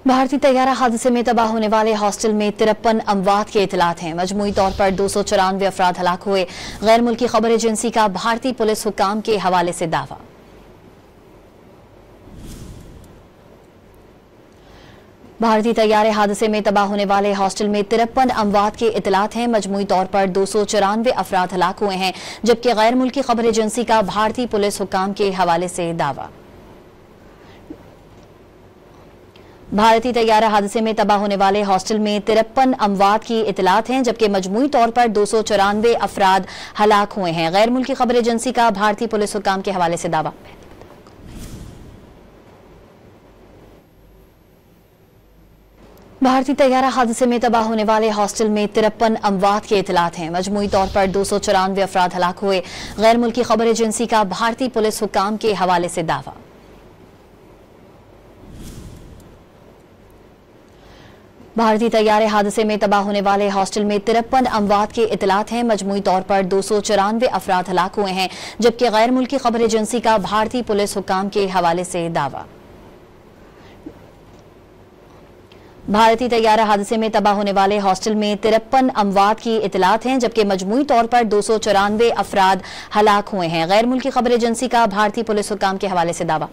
भारतीय तैयारा हादसे में तबाह होने वाले हॉस्टल में 53 अमवात के इतलात हैं। मजमूई तौर पर 294 अफराद हलाक हुए। गैर मुल्की खबर एजेंसी का भारतीय पुलिस हुक्काम के हवाले से दावा। भारतीय तैयारे हादसे में तबाह होने वाले हॉस्टल में 53 अमवात के इतलात हैं। मजमूई तौर पर 294 अफराद हलाक हुए हैं, जबकि गैर मुल्की खबर एजेंसी का भारतीय पुलिस हुक्काम के हवाले से दावा। भारतीय तैयारा हादसे में तबाह होने वाले हॉस्टल में 53 अमवात की इतलात हैं, जबकि मजमूई तौर पर 294 अफराद हलाक हुए हैं। गैर मुल्की खबर एजेंसी का भारतीय पुलिस हुक्काम के हवाले से दावा। भारतीय तैयारा हादसे में तबाह होने वाले हॉस्टल में 53 अमवात के इतलात हैं। मजमूई तौर पर 294 अफराद हलाक हुए। गैर मुल्की खबर एजेंसी का भारतीय पुलिस हुक्काम के हवाले से दावा। भारतीय तैयारे हादसे में तबाह होने वाले हॉस्टल में 53 अमवात के इतलात हैं। मजमूई तौर पर 294 अफराद हलाक हुए हैं, जबकि गैर मुल्की खबर एजेंसी का भारतीय पुलिस हुक्काम के हवाले से दावा। भारतीय तैयारा हादसे में तबाह होने वाले हॉस्टल में 53 अमवात की इतलात हैं, जबकि मजमूई तौर पर 294 अफराद हलाक हुए हैं। गैर मुल्की खबर एजेंसी का भारतीय पुलिस हुक्काम के हवाले से दावा।